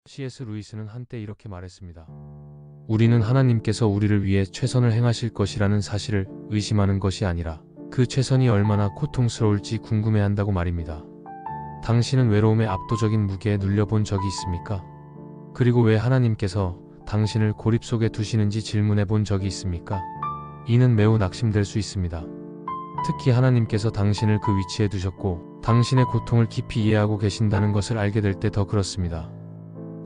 C.S. 루이스는 한때 이렇게 말했습니다. 우리는 하나님께서 우리를 위해 최선을 행하실 것이라는 사실을 의심하는 것이 아니라 그 최선이 얼마나 고통스러울지 궁금해한다고 말입니다. 당신은 외로움의 압도적인 무게에 눌려본 적이 있습니까? 그리고 왜 하나님께서 당신을 고립 속에 두시는지 질문해 본 적이 있습니까? 이는 매우 낙심될 수 있습니다. 특히 하나님께서 당신을 그 위치에 두셨고 당신의 고통을 깊이 이해하고 계신다는 것을 알게 될 때 더 그렇습니다.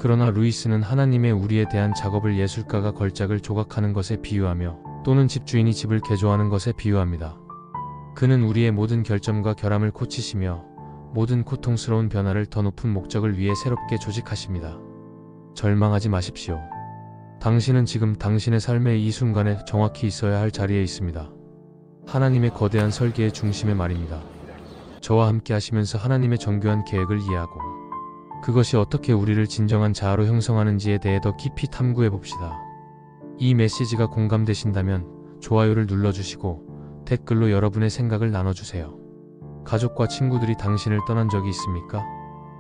그러나 루이스는 하나님의 우리에 대한 작업을 예술가가 걸작을 조각하는 것에 비유하며 또는 집주인이 집을 개조하는 것에 비유합니다. 그는 우리의 모든 결점과 결함을 고치시며 모든 고통스러운 변화를 더 높은 목적을 위해 새롭게 조직하십니다. 절망하지 마십시오. 당신은 지금 당신의 삶의 이 순간에 정확히 있어야 할 자리에 있습니다. 하나님의 거대한 설계의 중심에 말입니다. 저와 함께 하시면서 하나님의 정교한 계획을 이해하고 그것이 어떻게 우리를 진정한 자아로 형성하는지에 대해 더 깊이 탐구해 봅시다. 이 메시지가 공감되신다면 좋아요를 눌러주시고 댓글로 여러분의 생각을 나눠주세요. 가족과 친구들이 당신을 떠난 적이 있습니까?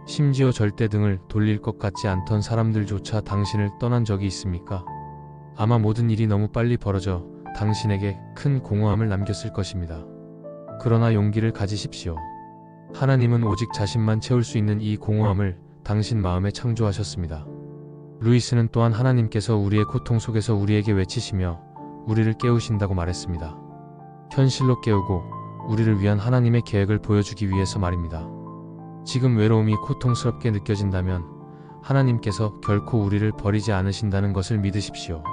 심지어 절대 등을 돌릴 것 같지 않던 사람들조차 당신을 떠난 적이 있습니까? 아마 모든 일이 너무 빨리 벌어져 당신에게 큰 공허함을 남겼을 것입니다. 그러나 용기를 가지십시오. 하나님은 오직 자신만 채울 수 있는 이 공허함을 당신 마음에 창조하셨습니다. 루이스는 또한 하나님께서 우리의 고통 속에서 우리에게 외치시며 우리를 깨우신다고 말했습니다. 현실로 깨우고 우리를 위한 하나님의 계획을 보여주기 위해서 말입니다. 지금 외로움이 고통스럽게 느껴진다면 하나님께서 결코 우리를 버리지 않으신다는 것을 믿으십시오.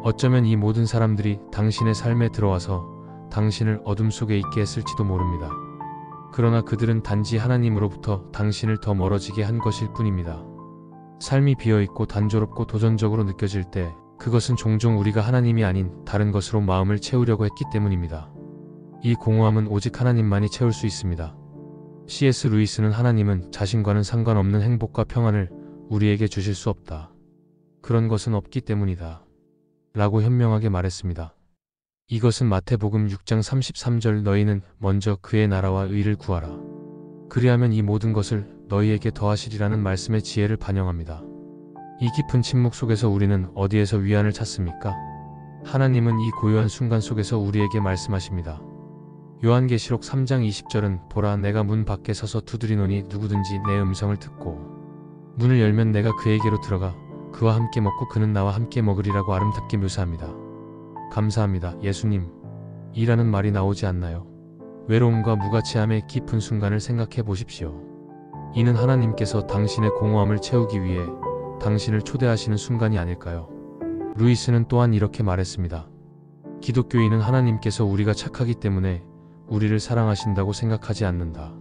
어쩌면 이 모든 사람들이 당신의 삶에 들어와서 당신을 어둠 속에 있게 했을지도 모릅니다. 그러나 그들은 단지 하나님으로부터 당신을 더 멀어지게 한 것일 뿐입니다. 삶이 비어있고 단조롭고 도전적으로 느껴질 때 그것은 종종 우리가 하나님이 아닌 다른 것으로 마음을 채우려고 했기 때문입니다. 이 공허함은 오직 하나님만이 채울 수 있습니다. C.S. 루이스는 하나님은 자신과는 상관없는 행복과 평안을 우리에게 주실 수 없다. 그런 것은 없기 때문이다. 라고 현명하게 말했습니다. 이것은 마태복음 6장 33절 너희는 먼저 그의 나라와 의를 구하라. 그리하면 이 모든 것을 너희에게 더하시리라는 말씀의 지혜를 반영합니다. 이 깊은 침묵 속에서 우리는 어디에서 위안을 찾습니까? 하나님은 이 고요한 순간 속에서 우리에게 말씀하십니다. 요한계시록 3장 20절은 보라 내가 문 밖에 서서 두드리노니 누구든지 내 음성을 듣고 문을 열면 내가 그에게로 들어가 그와 함께 먹고 그는 나와 함께 먹으리라고 아름답게 묘사합니다. 감사합니다. 예수님. 이라는 말이 나오지 않나요? 외로움과 무가치함의 깊은 순간을 생각해 보십시오. 이는 하나님께서 당신의 공허함을 채우기 위해 당신을 초대하시는 순간이 아닐까요? 루이스는 또한 이렇게 말했습니다. 기독교인은 하나님께서 우리가 착하기 때문에 우리를 사랑하신다고 생각하지 않는다.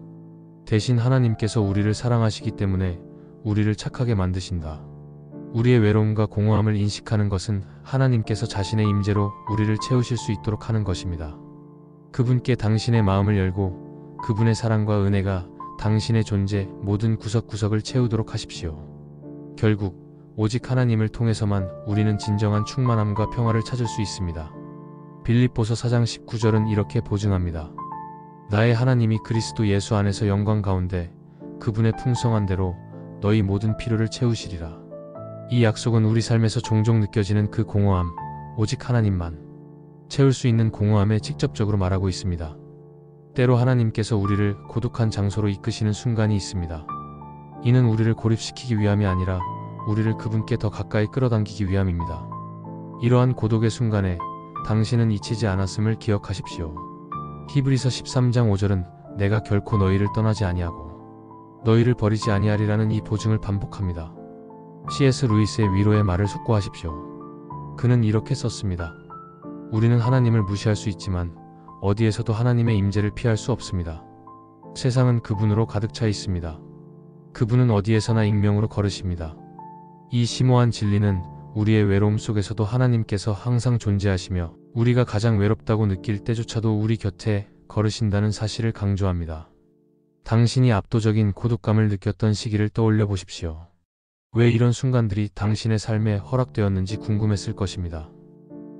대신 하나님께서 우리를 사랑하시기 때문에 우리를 착하게 만드신다. 우리의 외로움과 공허함을 인식하는 것은 하나님께서 자신의 임재로 우리를 채우실 수 있도록 하는 것입니다. 그분께 당신의 마음을 열고 그분의 사랑과 은혜가 당신의 존재 모든 구석구석을 채우도록 하십시오. 결국 오직 하나님을 통해서만 우리는 진정한 충만함과 평화를 찾을 수 있습니다. 빌립보서 4장 19절은 이렇게 보증합니다. 나의 하나님이 그리스도 예수 안에서 영광 가운데 그분의 풍성한 대로 너희 모든 필요를 채우시리라. 이 약속은 우리 삶에서 종종 느껴지는 그 공허함, 오직 하나님만 채울 수 있는 공허함에 직접적으로 말하고 있습니다. 때로 하나님께서 우리를 고독한 장소로 이끄시는 순간이 있습니다. 이는 우리를 고립시키기 위함이 아니라 우리를 그분께 더 가까이 끌어당기기 위함입니다. 이러한 고독의 순간에 당신은 잊히지 않았음을 기억하십시오. 히브리서 13장 5절은 내가 결코 너희를 떠나지 아니하고 너희를 버리지 아니하리라는 이 보증을 반복합니다. C.S. 루이스의 위로의 말을 숙고하십시오. 그는 이렇게 썼습니다. 우리는 하나님을 무시할 수 있지만 어디에서도 하나님의 임재를 피할 수 없습니다. 세상은 그분으로 가득 차 있습니다. 그분은 어디에서나 익명으로 걸으십니다. 이 심오한 진리는 우리의 외로움 속에서도 하나님께서 항상 존재하시며 우리가 가장 외롭다고 느낄 때조차도 우리 곁에 걸으신다는 사실을 강조합니다. 당신이 압도적인 고독감을 느꼈던 시기를 떠올려 보십시오. 왜 이런 순간들이 당신의 삶에 허락되었는지 궁금했을 것입니다.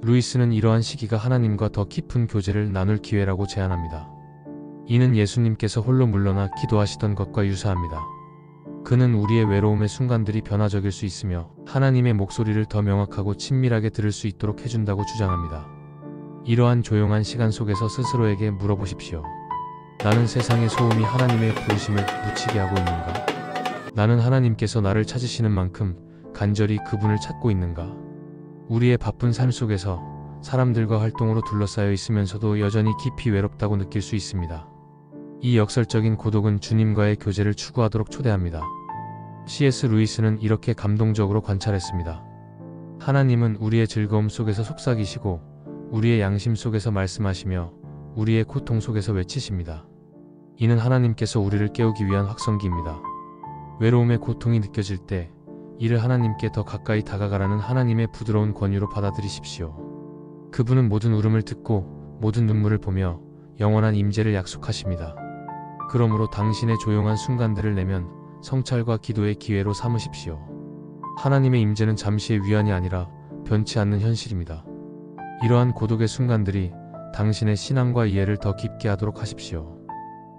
루이스는 이러한 시기가 하나님과 더 깊은 교제를 나눌 기회라고 제안합니다. 이는 예수님께서 홀로 물러나 기도하시던 것과 유사합니다. 그는 우리의 외로움의 순간들이 변화적일 수 있으며 하나님의 목소리를 더 명확하고 친밀하게 들을 수 있도록 해준다고 주장합니다. 이러한 조용한 시간 속에서 스스로에게 물어보십시오. 나는 세상의 소음이 하나님의 부르심을 묻히게 하고 있는가? 나는 하나님께서 나를 찾으시는 만큼 간절히 그분을 찾고 있는가? 우리의 바쁜 삶 속에서 사람들과 활동으로 둘러싸여 있으면서도 여전히 깊이 외롭다고 느낄 수 있습니다. 이 역설적인 고독은 주님과의 교제를 추구하도록 초대합니다. C.S. 루이스는 이렇게 감동적으로 관찰했습니다. 하나님은 우리의 즐거움 속에서 속삭이시고 우리의 양심 속에서 말씀하시며 우리의 고통 속에서 외치십니다. 이는 하나님께서 우리를 깨우기 위한 확성기입니다. 외로움의 고통이 느껴질 때 이를 하나님께 더 가까이 다가가라는 하나님의 부드러운 권유로 받아들이십시오. 그분은 모든 울음을 듣고 모든 눈물을 보며 영원한 임재를 약속하십니다. 그러므로 당신의 조용한 순간들을 내면 성찰과 기도의 기회로 삼으십시오. 하나님의 임재는 잠시의 위안이 아니라 변치 않는 현실입니다. 이러한 고독의 순간들이 당신의 신앙과 이해를 더 깊게 하도록 하십시오.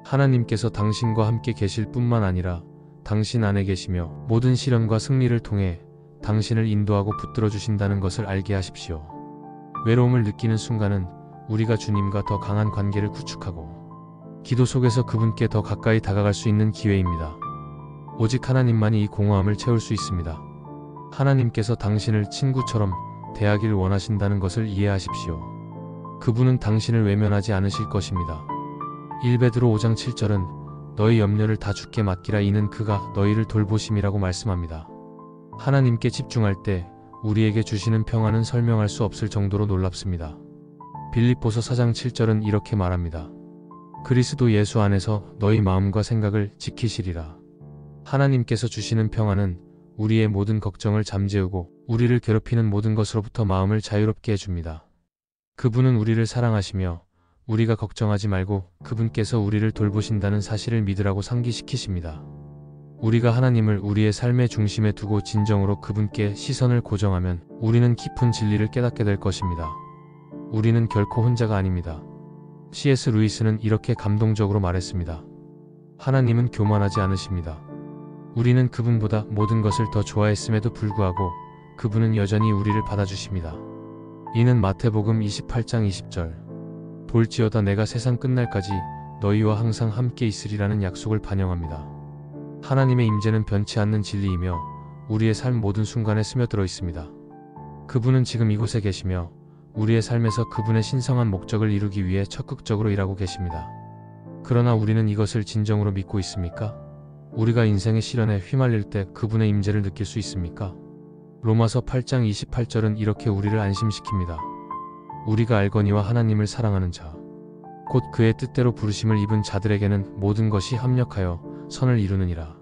하나님께서 당신과 함께 계실 뿐만 아니라 당신 안에 계시며 모든 시련과 승리를 통해 당신을 인도하고 붙들어 주신다는 것을 알게 하십시오. 외로움을 느끼는 순간은 우리가 주님과 더 강한 관계를 구축하고 기도 속에서 그분께 더 가까이 다가갈 수 있는 기회입니다. 오직 하나님만이 이 공허함을 채울 수 있습니다. 하나님께서 당신을 친구처럼 대하길 원하신다는 것을 이해하십시오. 그분은 당신을 외면하지 않으실 것입니다. 1베드로 5장 7절은 너희 염려를 다 주께 맡기라 이는 그가 너희를 돌보심이라고 말씀합니다. 하나님께 집중할 때 우리에게 주시는 평안은 설명할 수 없을 정도로 놀랍습니다. 빌립보서 4장 7절은 이렇게 말합니다. 그리스도 예수 안에서 너희 마음과 생각을 지키시리라. 하나님께서 주시는 평안은 우리의 모든 걱정을 잠재우고 우리를 괴롭히는 모든 것으로부터 마음을 자유롭게 해줍니다. 그분은 우리를 사랑하시며 우리가 걱정하지 말고 그분께서 우리를 돌보신다는 사실을 믿으라고 상기시키십니다. 우리가 하나님을 우리의 삶의 중심에 두고 진정으로 그분께 시선을 고정하면 우리는 깊은 진리를 깨닫게 될 것입니다. 우리는 결코 혼자가 아닙니다. C.S. 루이스는 이렇게 감동적으로 말했습니다. 하나님은 교만하지 않으십니다. 우리는 그분보다 모든 것을 더 좋아했음에도 불구하고 그분은 여전히 우리를 받아주십니다. 이는 마태복음 28장 20절 볼지어다 내가 세상 끝날까지 너희와 항상 함께 있으리라는 약속을 반영합니다. 하나님의 임재는 변치 않는 진리이며 우리의 삶 모든 순간에 스며들어 있습니다. 그분은 지금 이곳에 계시며 우리의 삶에서 그분의 신성한 목적을 이루기 위해 적극적으로 일하고 계십니다. 그러나 우리는 이것을 진정으로 믿고 있습니까? 우리가 인생의 시련에 휘말릴 때 그분의 임재를 느낄 수 있습니까? 로마서 8장 28절은 이렇게 우리를 안심시킵니다. 우리가 알거니와 하나님을 사랑하는 자, 곧 그의 뜻대로 부르심을 입은 자들에게는 모든 것이 합력하여 선을 이루느니라.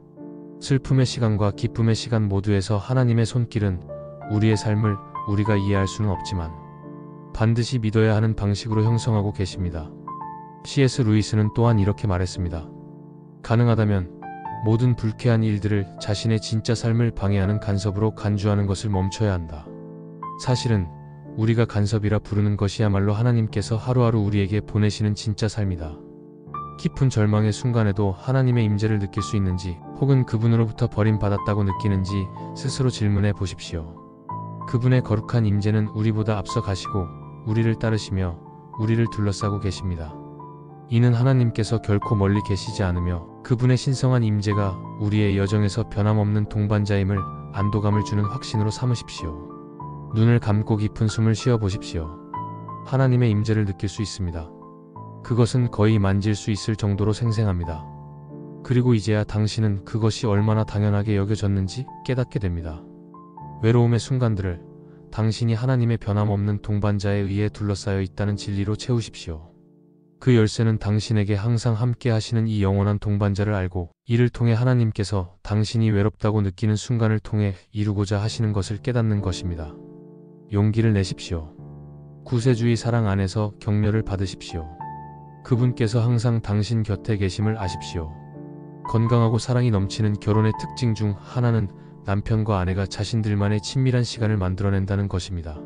슬픔의 시간과 기쁨의 시간 모두에서 하나님의 손길은 우리의 삶을 우리가 이해할 수는 없지만 반드시 믿어야 하는 방식으로 형성하고 계십니다. C.S. 루이스는 또한 이렇게 말했습니다. 가능하다면 모든 불쾌한 일들을 자신의 진짜 삶을 방해하는 간섭으로 간주하는 것을 멈춰야 한다. 사실은 우리가 간섭이라 부르는 것이야말로 하나님께서 하루하루 우리에게 보내시는 진짜 삶이다. 깊은 절망의 순간에도 하나님의 임재를 느낄 수 있는지 혹은 그분으로부터 버림받았다고 느끼는지 스스로 질문해 보십시오. 그분의 거룩한 임재는 우리보다 앞서 가시고 우리를 따르시며 우리를 둘러싸고 계십니다. 이는 하나님께서 결코 멀리 계시지 않으며 그분의 신성한 임재가 우리의 여정에서 변함없는 동반자임을 안도감을 주는 확신으로 삼으십시오. 눈을 감고 깊은 숨을 쉬어 보십시오. 하나님의 임재를 느낄 수 있습니다. 그것은 거의 만질 수 있을 정도로 생생합니다. 그리고 이제야 당신은 그것이 얼마나 당연하게 여겨졌는지 깨닫게 됩니다. 외로움의 순간들을 당신이 하나님의 변함없는 동반자에 의해 둘러싸여 있다는 진리로 채우십시오. 그 열쇠는 당신에게 항상 함께 하시는 이 영원한 동반자를 알고 이를 통해 하나님께서 당신이 외롭다고 느끼는 순간을 통해 이루고자 하시는 것을 깨닫는 것입니다. 용기를 내십시오. 구세주의 사랑 안에서 격려를 받으십시오. 그분께서 항상 당신 곁에 계심을 아십시오. 건강하고 사랑이 넘치는 결혼의 특징 중 하나는 남편과 아내가 자신들만의 친밀한 시간을 만들어낸다는 것입니다.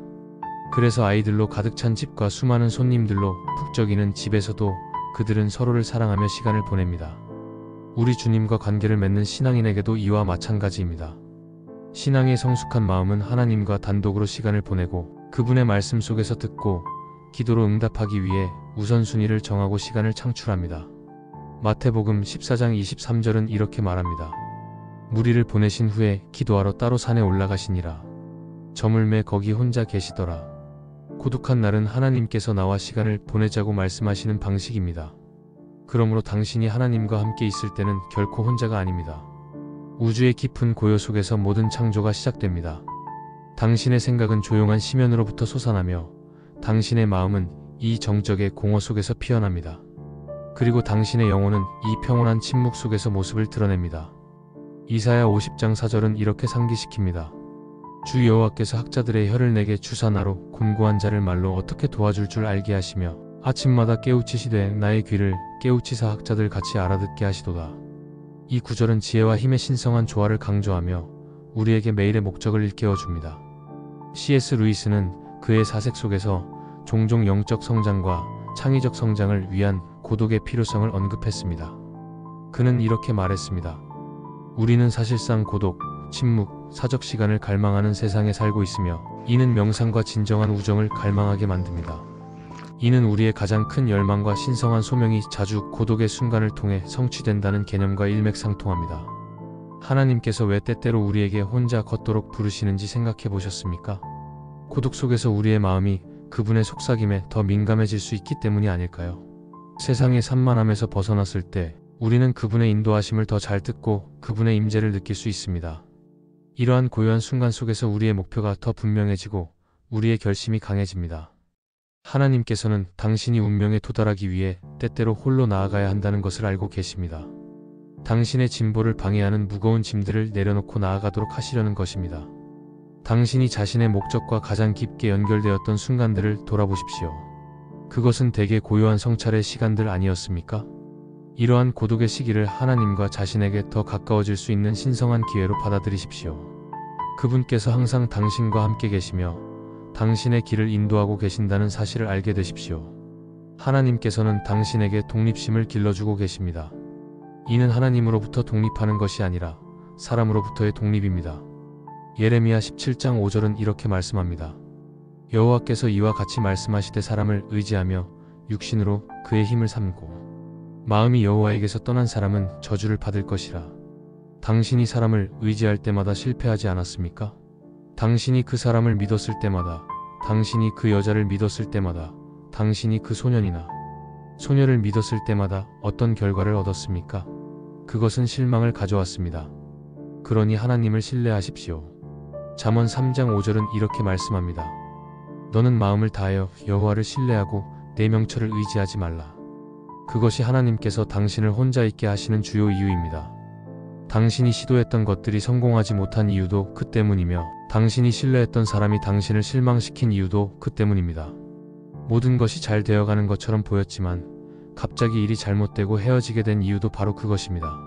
그래서 아이들로 가득 찬 집과 수많은 손님들로 북적이는 집에서도 그들은 서로를 사랑하며 시간을 보냅니다. 우리 주님과 관계를 맺는 신앙인에게도 이와 마찬가지입니다. 신앙에 성숙한 마음은 하나님과 단독으로 시간을 보내고 그분의 말씀 속에서 듣고 기도로 응답하기 위해 우선순위를 정하고 시간을 창출합니다. 마태복음 14장 23절은 이렇게 말합니다. 무리를 보내신 후에 기도하러 따로 산에 올라가시니라. 저물매 거기 혼자 계시더라. 고독한 날은 하나님께서 나와 시간을 보내자고 말씀하시는 방식입니다. 그러므로 당신이 하나님과 함께 있을 때는 결코 혼자가 아닙니다. 우주의 깊은 고요 속에서 모든 창조가 시작됩니다. 당신의 생각은 조용한 심연으로부터 솟아나며 당신의 마음은 이 정적의 공허 속에서 피어납니다. 그리고 당신의 영혼은 이 평온한 침묵 속에서 모습을 드러냅니다. 이사야 50장 4절은 이렇게 상기시킵니다. 주 여호와께서 학자들의 혀를 내게 주사 나로 곤고한 자를 말로 어떻게 도와줄 줄 알게 하시며 아침마다 깨우치시되 나의 귀를 깨우치사 학자들 같이 알아듣게 하시도다. 이 구절은 지혜와 힘의 신성한 조화를 강조하며 우리에게 매일의 목적을 일깨워줍니다. C.S. 루이스는 그의 사색 속에서 종종 영적 성장과 창의적 성장을 위한 고독의 필요성을 언급했습니다. 그는 이렇게 말했습니다. 우리는 사실상 고독, 침묵, 사적 시간을 갈망하는 세상에 살고 있으며 이는 명상과 진정한 우정을 갈망하게 만듭니다. 이는 우리의 가장 큰 열망과 신성한 소명이 자주 고독의 순간을 통해 성취된다는 개념과 일맥상통합니다. 하나님께서 왜 때때로 우리에게 혼자 걷도록 부르시는지 생각해 보셨습니까? 고독 속에서 우리의 마음이 그분의 속삭임에 더 민감해질 수 있기 때문이 아닐까요? 세상의 산만함에서 벗어났을 때 우리는 그분의 인도하심을 더 잘 듣고 그분의 임재를 느낄 수 있습니다. 이러한 고요한 순간 속에서 우리의 목표가 더 분명해지고 우리의 결심이 강해집니다. 하나님께서는 당신이 운명에 도달하기 위해 때때로 홀로 나아가야 한다는 것을 알고 계십니다. 당신의 진보를 방해하는 무거운 짐들을 내려놓고 나아가도록 하시려는 것입니다. 당신이 자신의 목적과 가장 깊게 연결되었던 순간들을 돌아보십시오. 그것은 대개 고요한 성찰의 시간들 아니었습니까? 이러한 고독의 시기를 하나님과 자신에게 더 가까워질 수 있는 신성한 기회로 받아들이십시오. 그분께서 항상 당신과 함께 계시며 당신의 길을 인도하고 계신다는 사실을 알게 되십시오. 하나님께서는 당신에게 독립심을 길러주고 계십니다. 이는 하나님으로부터 독립하는 것이 아니라 사람으로부터의 독립입니다. 예레미야 17장 5절은 이렇게 말씀합니다. 여호와께서 이와 같이 말씀하시되 사람을 의지하며 육신으로 그의 힘을 삼고 마음이 여호와에게서 떠난 사람은 저주를 받을 것이라. 당신이 사람을 의지할 때마다 실패하지 않았습니까? 당신이 그 사람을 믿었을 때마다, 당신이 그 여자를 믿었을 때마다, 당신이 그 소년이나 소녀를 믿었을 때마다 어떤 결과를 얻었습니까? 그것은 실망을 가져왔습니다. 그러니 하나님을 신뢰하십시오. 잠언 3장 5절은 이렇게 말씀합니다. 너는 마음을 다하여 여호와를 신뢰하고 내 명철을 의지하지 말라. 그것이 하나님께서 당신을 혼자 있게 하시는 주요 이유입니다. 당신이 시도했던 것들이 성공하지 못한 이유도 그 때문이며 당신이 신뢰했던 사람이 당신을 실망시킨 이유도 그 때문입니다. 모든 것이 잘 되어가는 것처럼 보였지만 갑자기 일이 잘못되고 헤어지게 된 이유도 바로 그것입니다.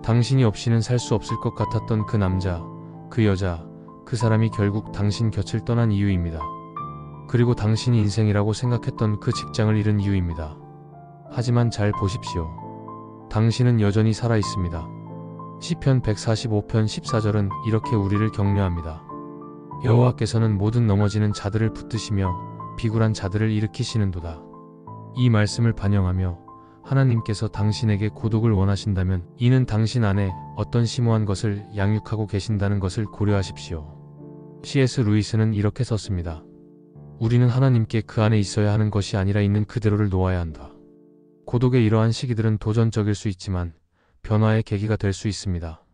당신이 없이는 살 수 없을 것 같았던 그 남자, 그 여자, 그 사람이 결국 당신 곁을 떠난 이유입니다. 그리고 당신이 인생이라고 생각했던 그 직장을 잃은 이유입니다. 하지만 잘 보십시오. 당신은 여전히 살아 있습니다. 시편 145편 14절은 이렇게 우리를 격려합니다. 여호와께서는 모든 넘어지는 자들을 붙드시며 비굴한 자들을 일으키시는도다. 이 말씀을 반영하며 하나님께서 당신에게 고독을 원하신다면 이는 당신 안에 어떤 심오한 것을 양육하고 계신다는 것을 고려하십시오. C.S. 루이스는 이렇게 썼습니다. 우리는 하나님께 그 안에 있어야 하는 것이 아니라 있는 그대로를 놓아야 한다. 고독의 이러한 시기들은 도전적일 수 있지만 변화의 계기가 될 수 있습니다.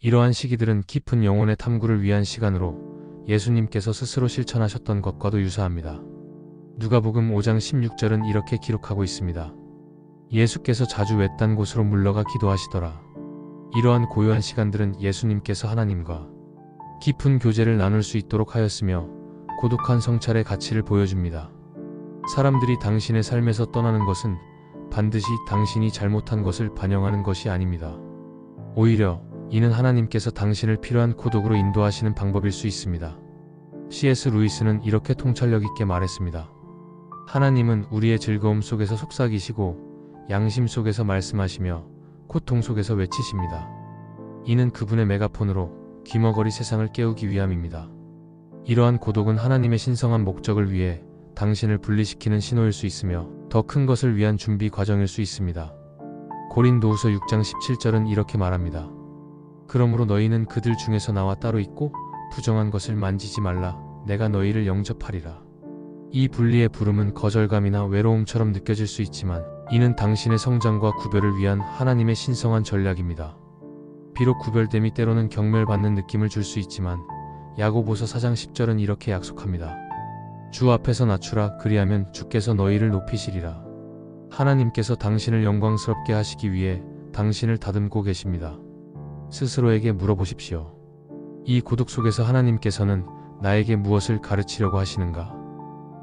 이러한 시기들은 깊은 영혼의 탐구를 위한 시간으로 예수님께서 스스로 실천하셨던 것과도 유사합니다. 누가복음 5장 16절은 이렇게 기록하고 있습니다. 예수께서 자주 외딴 곳으로 물러가 기도하시더라. 이러한 고요한 시간들은 예수님께서 하나님과 깊은 교제를 나눌 수 있도록 하였으며 고독한 성찰의 가치를 보여줍니다. 사람들이 당신의 삶에서 떠나는 것은 반드시 당신이 잘못한 것을 반영하는 것이 아닙니다. 오히려 이는 하나님께서 당신을 필요한 고독으로 인도하시는 방법일 수 있습니다. C.S. 루이스는 이렇게 통찰력 있게 말했습니다. 하나님은 우리의 즐거움 속에서 속삭이시고 양심 속에서 말씀하시며 고통 속에서 외치십니다. 이는 그분의 메가폰으로 귀머거리 세상을 깨우기 위함입니다. 이러한 고독은 하나님의 신성한 목적을 위해 당신을 분리시키는 신호일 수 있으며 더 큰 것을 위한 준비 과정일 수 있습니다. 고린도후서 6장 17절은 이렇게 말합니다. 그러므로 너희는 그들 중에서 나와 따로 있고 부정한 것을 만지지 말라. 내가 너희를 영접하리라. 이 분리의 부름은 거절감이나 외로움처럼 느껴질 수 있지만 이는 당신의 성장과 구별을 위한 하나님의 신성한 전략입니다. 비록 구별됨이 때로는 경멸받는 느낌을 줄 수 있지만 야고보서 4장 10절은 이렇게 약속합니다. 주 앞에서 낮추라. 그리하면 주께서 너희를 높이시리라. 하나님께서 당신을 영광스럽게 하시기 위해 당신을 다듬고 계십니다. 스스로에게 물어보십시오. 이 고독 속에서 하나님께서는 나에게 무엇을 가르치려고 하시는가?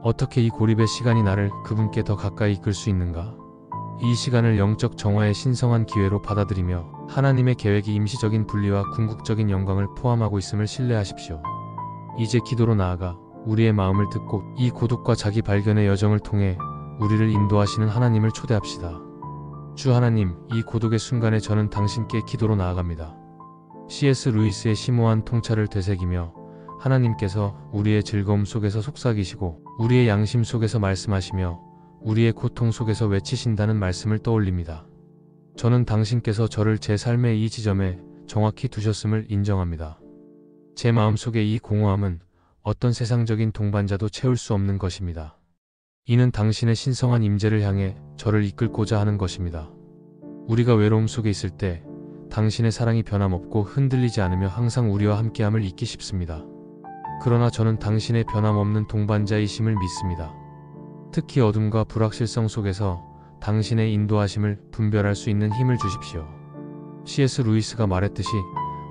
어떻게 이 고립의 시간이 나를 그분께 더 가까이 이끌 수 있는가? 이 시간을 영적 정화의 신성한 기회로 받아들이며 하나님의 계획이 임시적인 분리와 궁극적인 영광을 포함하고 있음을 신뢰하십시오. 이제 기도로 나아가 우리의 마음을 듣고 이 고독과 자기 발견의 여정을 통해 우리를 인도하시는 하나님을 초대합시다. 주 하나님, 이 고독의 순간에 저는 당신께 기도로 나아갑니다. C.S. 루이스의 심오한 통찰을 되새기며 하나님께서 우리의 즐거움 속에서 속삭이시고 우리의 양심 속에서 말씀하시며 우리의 고통 속에서 외치신다는 말씀을 떠올립니다. 저는 당신께서 저를 제 삶의 이 지점에 정확히 두셨음을 인정합니다. 제 마음속의 이 공허함은 어떤 세상적인 동반자도 채울 수 없는 것입니다. 이는 당신의 신성한 임재를 향해 저를 이끌고자 하는 것입니다. 우리가 외로움 속에 있을 때 당신의 사랑이 변함없고 흔들리지 않으며 항상 우리와 함께함을 잊기 쉽습니다. 그러나 저는 당신의 변함없는 동반자이심을 믿습니다. 특히 어둠과 불확실성 속에서 당신의 인도하심을 분별할 수 있는 힘을 주십시오. C.S. 루이스가 말했듯이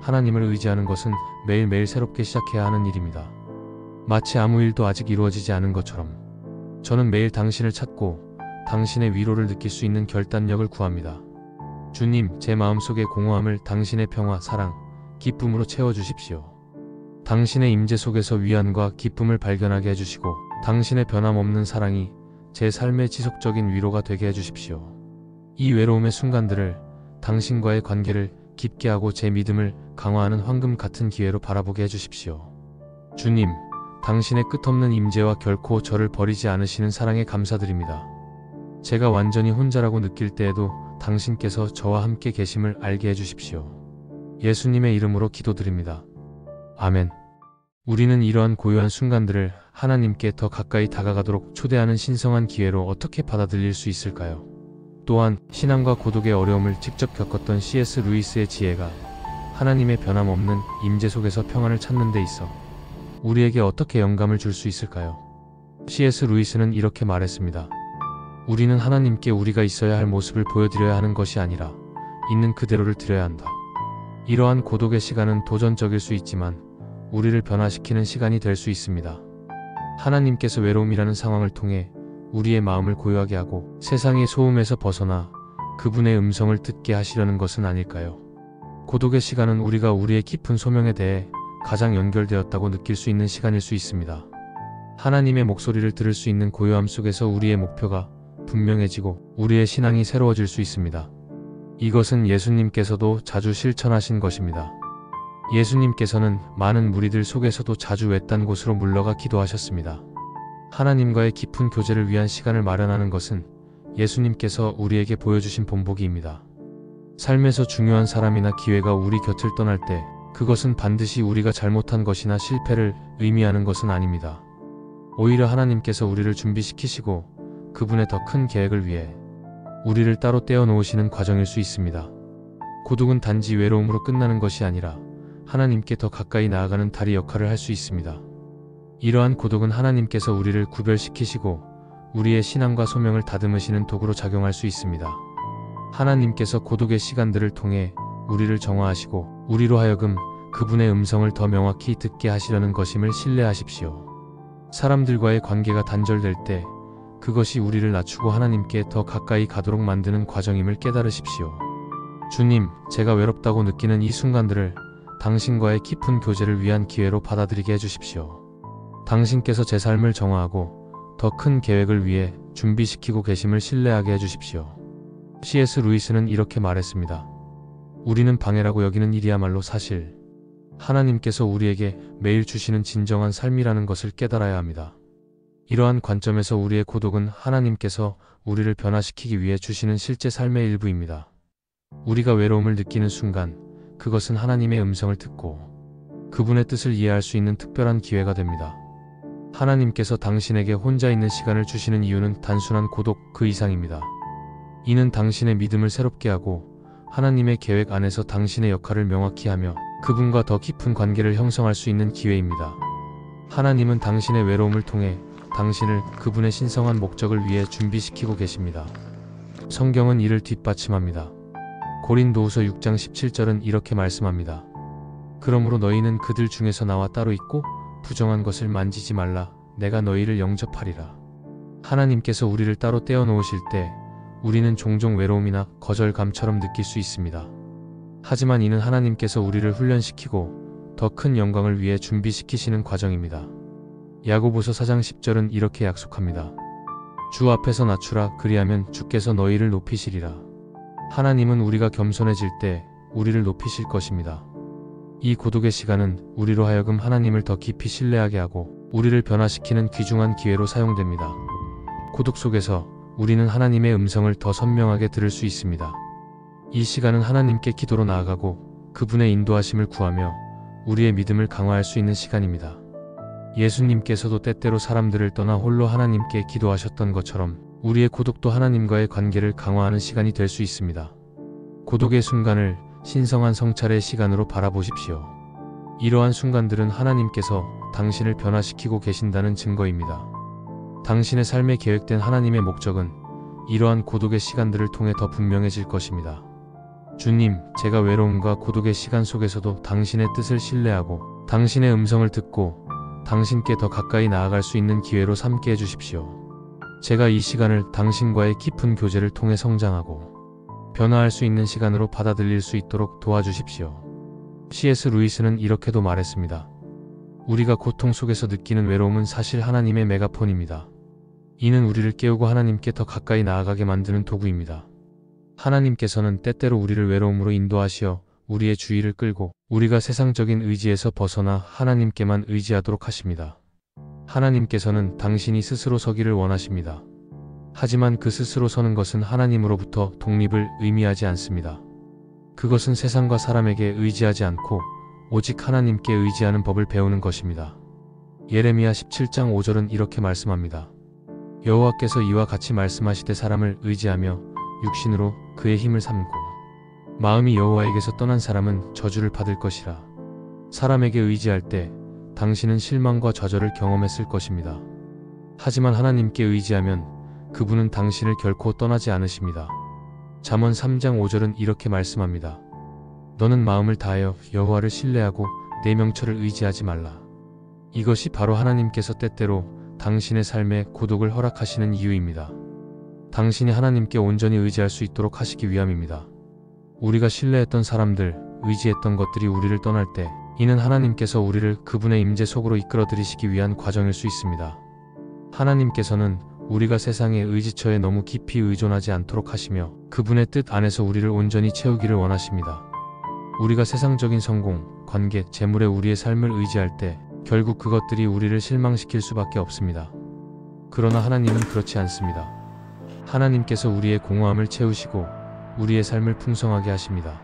하나님을 의지하는 것은 매일매일 새롭게 시작해야 하는 일입니다. 마치 아무 일도 아직 이루어지지 않은 것처럼 저는 매일 당신을 찾고 당신의 위로를 느낄 수 있는 결단력을 구합니다. 주님, 제 마음속의 공허함을 당신의 평화, 사랑, 기쁨으로 채워주십시오. 당신의 임재 속에서 위안과 기쁨을 발견하게 해주시고 당신의 변함없는 사랑이 제 삶의 지속적인 위로가 되게 해주십시오. 이 외로움의 순간들을 당신과의 관계를 깊게 하고 제 믿음을 강화하는 황금 같은 기회로 바라보게 해주십시오. 주님, 당신의 끝없는 임재와 결코 저를 버리지 않으시는 사랑에 감사드립니다. 제가 완전히 혼자라고 느낄 때에도 당신께서 저와 함께 계심을 알게 해주십시오. 예수님의 이름으로 기도드립니다. 아멘. 우리는 이러한 고요한 순간들을 하나님께 더 가까이 다가가도록 초대하는 신성한 기회로 어떻게 받아들일 수 있을까요? 또한 신앙과 고독의 어려움을 직접 겪었던 C.S. 루이스의 지혜가 하나님의 변함없는 임재 속에서 평안을 찾는 데 있어 우리에게 어떻게 영감을 줄 수 있을까요? C.S. 루이스는 이렇게 말했습니다. 우리는 하나님께 우리가 있어야 할 모습을 보여드려야 하는 것이 아니라 있는 그대로를 드려야 한다. 이러한 고독의 시간은 도전적일 수 있지만 우리를 변화시키는 시간이 될 수 있습니다. 하나님께서 외로움이라는 상황을 통해 우리의 마음을 고요하게 하고 세상의 소음에서 벗어나 그분의 음성을 듣게 하시려는 것은 아닐까요? 고독의 시간은 우리가 우리의 깊은 소명에 대해 가장 연결되었다고 느낄 수 있는 시간일 수 있습니다. 하나님의 목소리를 들을 수 있는 고요함 속에서 우리의 목표가 분명해지고 우리의 신앙이 새로워질 수 있습니다. 이것은 예수님께서도 자주 실천하신 것입니다. 예수님께서는 많은 무리들 속에서도 자주 외딴 곳으로 물러가 기도하셨습니다. 하나님과의 깊은 교제를 위한 시간을 마련하는 것은 예수님께서 우리에게 보여주신 본보기입니다. 삶에서 중요한 사람이나 기회가 우리 곁을 떠날 때 그것은 반드시 우리가 잘못한 것이나 실패를 의미하는 것은 아닙니다. 오히려 하나님께서 우리를 준비시키시고 그분의 더 큰 계획을 위해 우리를 따로 떼어 놓으시는 과정일 수 있습니다. 고독은 단지 외로움으로 끝나는 것이 아니라 하나님께 더 가까이 나아가는 다리 역할을 할 수 있습니다. 이러한 고독은 하나님께서 우리를 구별시키시고 우리의 신앙과 소명을 다듬으시는 도구로 작용할 수 있습니다. 하나님께서 고독의 시간들을 통해 우리를 정화하시고 우리로 하여금 그분의 음성을 더 명확히 듣게 하시려는 것임을 신뢰하십시오. 사람들과의 관계가 단절될 때 그것이 우리를 낮추고 하나님께 더 가까이 가도록 만드는 과정임을 깨달으십시오. 주님, 제가 외롭다고 느끼는 이 순간들을 당신과의 깊은 교제를 위한 기회로 받아들이게 해주십시오. 당신께서 제 삶을 정화하고 더 큰 계획을 위해 준비시키고 계심을 신뢰하게 해주십시오. C.S. 루이스는 이렇게 말했습니다. 우리는 방해라고 여기는 일이야말로 사실 하나님께서 우리에게 매일 주시는 진정한 삶이라는 것을 깨달아야 합니다. 이러한 관점에서 우리의 고독은 하나님께서 우리를 변화시키기 위해 주시는 실제 삶의 일부입니다. 우리가 외로움을 느끼는 순간 그것은 하나님의 음성을 듣고 그분의 뜻을 이해할 수 있는 특별한 기회가 됩니다. 하나님께서 당신에게 혼자 있는 시간을 주시는 이유는 단순한 고독 그 이상입니다. 이는 당신의 믿음을 새롭게 하고 하나님의 계획 안에서 당신의 역할을 명확히 하며 그분과 더 깊은 관계를 형성할 수 있는 기회입니다. 하나님은 당신의 외로움을 통해 당신을 그분의 신성한 목적을 위해 준비시키고 계십니다. 성경은 이를 뒷받침합니다. 고린도후서 6장 17절은 이렇게 말씀합니다. 그러므로 너희는 그들 중에서 나와 따로 있고 부정한 것을 만지지 말라. 내가 너희를 영접하리라. 하나님께서 우리를 따로 떼어 놓으실 때 우리는 종종 외로움이나 거절감처럼 느낄 수 있습니다. 하지만 이는 하나님께서 우리를 훈련시키고 더 큰 영광을 위해 준비시키시는 과정입니다. 야고보서 4장 10절은 이렇게 약속합니다. 주 앞에서 낮추라. 그리하면 주께서 너희를 높이시리라. 하나님은 우리가 겸손해질 때 우리를 높이실 것입니다. 이 고독의 시간은 우리로 하여금 하나님을 더 깊이 신뢰하게 하고 우리를 변화시키는 귀중한 기회로 사용됩니다. 고독 속에서 우리는 하나님의 음성을 더 선명하게 들을 수 있습니다. 이 시간은 하나님께 기도로 나아가고 그분의 인도하심을 구하며 우리의 믿음을 강화할 수 있는 시간입니다. 예수님께서도 때때로 사람들을 떠나 홀로 하나님께 기도하셨던 것처럼 우리의 고독도 하나님과의 관계를 강화하는 시간이 될 수 있습니다. 고독의 순간을 신성한 성찰의 시간으로 바라보십시오. 이러한 순간들은 하나님께서 당신을 변화시키고 계신다는 증거입니다. 당신의 삶에 계획된 하나님의 목적은 이러한 고독의 시간들을 통해 더 분명해질 것입니다. 주님, 제가 외로움과 고독의 시간 속에서도 당신의 뜻을 신뢰하고 당신의 음성을 듣고 당신께 더 가까이 나아갈 수 있는 기회로 삼게 해주십시오. 제가 이 시간을 당신과의 깊은 교제를 통해 성장하고 변화할 수 있는 시간으로 받아들일 수 있도록 도와주십시오. C.S. 루이스는 이렇게도 말했습니다. 우리가 고통 속에서 느끼는 외로움은 사실 하나님의 메가폰입니다. 이는 우리를 깨우고 하나님께 더 가까이 나아가게 만드는 도구입니다. 하나님께서는 때때로 우리를 외로움으로 인도하시어 우리의 주의를 끌고 우리가 세상적인 의지에서 벗어나 하나님께만 의지하도록 하십니다. 하나님께서는 당신이 스스로 서기를 원하십니다. 하지만 그 스스로 서는 것은 하나님으로부터 독립을 의미하지 않습니다. 그것은 세상과 사람에게 의지하지 않고 오직 하나님께 의지하는 법을 배우는 것입니다. 예레미야 17장 5절은 이렇게 말씀합니다. 여호와께서 이와 같이 말씀하시되 사람을 의지하며 육신으로 그의 힘을 삼고 마음이 여호와에게서 떠난 사람은 저주를 받을 것이라. 사람에게 의지할 때 당신은 실망과 좌절을 경험했을 것입니다. 하지만 하나님께 의지하면 그분은 당신을 결코 떠나지 않으십니다. 잠언 3장 5절은 이렇게 말씀합니다. 너는 마음을 다하여 여호와를 신뢰하고 내 명철을 의지하지 말라. 이것이 바로 하나님께서 때때로 당신의 삶에 고독을 허락하시는 이유입니다. 당신이 하나님께 온전히 의지할 수 있도록 하시기 위함입니다. 우리가 신뢰했던 사람들, 의지했던 것들이 우리를 떠날 때 이는 하나님께서 우리를 그분의 임재 속으로 이끌어들이시기 위한 과정일 수 있습니다. 하나님께서는 우리가 세상의 의지처에 너무 깊이 의존하지 않도록 하시며 그분의 뜻 안에서 우리를 온전히 채우기를 원하십니다. 우리가 세상적인 성공, 관계, 재물에 우리의 삶을 의지할 때 결국 그것들이 우리를 실망시킬 수밖에 없습니다. 그러나 하나님은 그렇지 않습니다. 하나님께서 우리의 공허함을 채우시고 우리의 삶을 풍성하게 하십니다.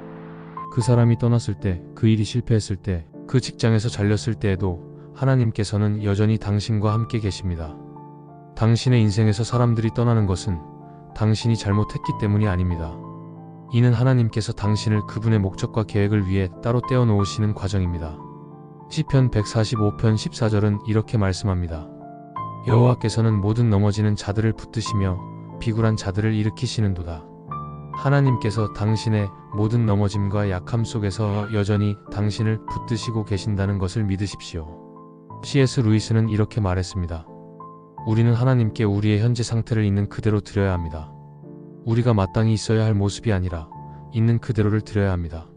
그 사람이 떠났을 때, 그 일이 실패했을 때, 그 직장에서 잘렸을 때에도 하나님께서는 여전히 당신과 함께 계십니다. 당신의 인생에서 사람들이 떠나는 것은 당신이 잘못했기 때문이 아닙니다. 이는 하나님께서 당신을 그분의 목적과 계획을 위해 따로 떼어 놓으시는 과정입니다. 시편 145편 14절은 이렇게 말씀합니다. 여호와께서는 모든 넘어지는 자들을 붙드시며 비굴한 자들을 일으키시는도다. 하나님께서 당신의 모든 넘어짐과 약함 속에서 여전히 당신을 붙드시고 계신다는 것을 믿으십시오. C.S. 루이스는 이렇게 말했습니다. 우리는 하나님께 우리의 현재 상태를 있는 그대로 드려야 합니다. 우리가 마땅히 있어야 할 모습이 아니라 있는 그대로를 드려야 합니다.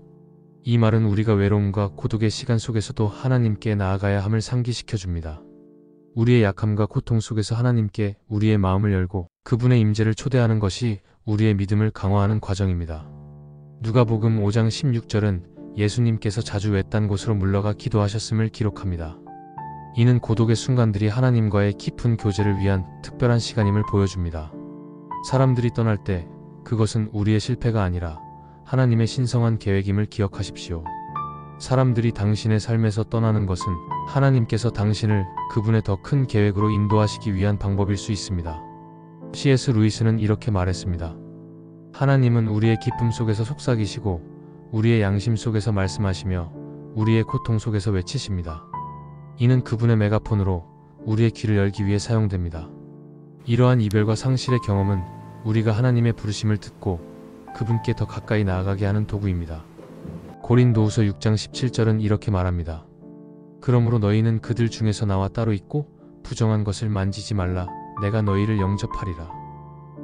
이 말은 우리가 외로움과 고독의 시간 속에서도 하나님께 나아가야 함을 상기시켜 줍니다. 우리의 약함과 고통 속에서 하나님께 우리의 마음을 열고 그분의 임재를 초대하는 것이 우리의 믿음을 강화하는 과정입니다. 누가복음 5장 16절은 예수님께서 자주 외딴 곳으로 물러가 기도하셨음을 기록합니다. 이는 고독의 순간들이 하나님과의 깊은 교제를 위한 특별한 시간임을 보여줍니다. 사람들이 떠날 때 그것은 우리의 실패가 아니라 하나님의 신성한 계획임을 기억하십시오. 사람들이 당신의 삶에서 떠나는 것은 하나님께서 당신을 그분의 더 큰 계획으로 인도하시기 위한 방법일 수 있습니다. C.S. 루이스는 이렇게 말했습니다. 하나님은 우리의 기쁨 속에서 속삭이시고 우리의 양심 속에서 말씀하시며 우리의 고통 속에서 외치십니다. 이는 그분의 메가폰으로 우리의 귀를 열기 위해 사용됩니다. 이러한 이별과 상실의 경험은 우리가 하나님의 부르심을 듣고 그분께 더 가까이 나아가게 하는 도구입니다. 고린도후서 6장 17절은 이렇게 말합니다. 그러므로 너희는 그들 중에서 나와 따로 있고 부정한 것을 만지지 말라. 내가 너희를 영접하리라.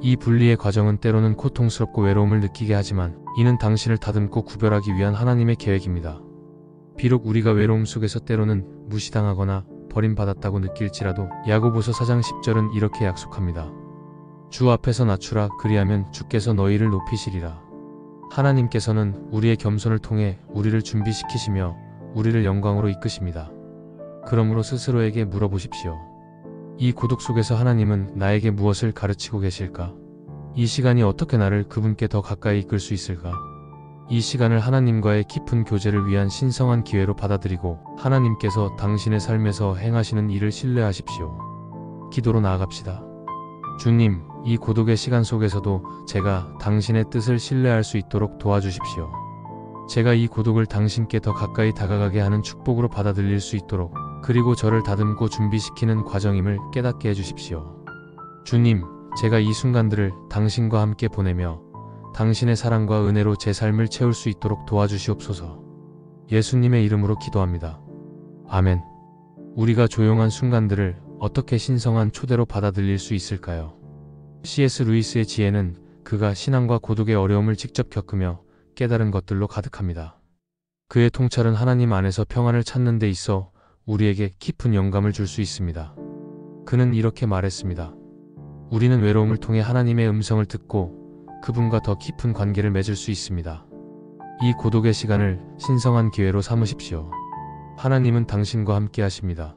이 분리의 과정은 때로는 고통스럽고 외로움을 느끼게 하지만 이는 당신을 다듬고 구별하기 위한 하나님의 계획입니다. 비록 우리가 외로움 속에서 때로는 무시당하거나 버림받았다고 느낄지라도 야고보서 4장 10절은 이렇게 약속합니다. 주 앞에서 낮추라. 그리하면 주께서 너희를 높이시리라. 하나님께서는 우리의 겸손을 통해 우리를 준비시키시며 우리를 영광으로 이끄십니다. 그러므로 스스로에게 물어보십시오. 이 고독 속에서 하나님은 나에게 무엇을 가르치고 계실까? 이 시간이 어떻게 나를 그분께 더 가까이 이끌 수 있을까? 이 시간을 하나님과의 깊은 교제를 위한 신성한 기회로 받아들이고 하나님께서 당신의 삶에서 행하시는 일을 신뢰하십시오. 기도로 나아갑시다. 주님, 이 고독의 시간 속에서도 제가 당신의 뜻을 신뢰할 수 있도록 도와주십시오. 제가 이 고독을 당신께 더 가까이 다가가게 하는 축복으로 받아들일 수 있도록 그리고 저를 다듬고 준비시키는 과정임을 깨닫게 해주십시오. 주님, 제가 이 순간들을 당신과 함께 보내며 당신의 사랑과 은혜로 제 삶을 채울 수 있도록 도와주시옵소서. 예수님의 이름으로 기도합니다. 아멘. 우리가 조용한 순간들을 어떻게 신성한 초대로 받아들일 수 있을까요? C.S. 루이스의 지혜는 그가 신앙과 고독의 어려움을 직접 겪으며 깨달은 것들로 가득합니다. 그의 통찰은 하나님 안에서 평안을 찾는 데 있어 우리에게 깊은 영감을 줄 수 있습니다. 그는 이렇게 말했습니다. 우리는 외로움을 통해 하나님의 음성을 듣고 그분과 더 깊은 관계를 맺을 수 있습니다. 이 고독의 시간을 신성한 기회로 삼으십시오. 하나님은 당신과 함께 하십니다.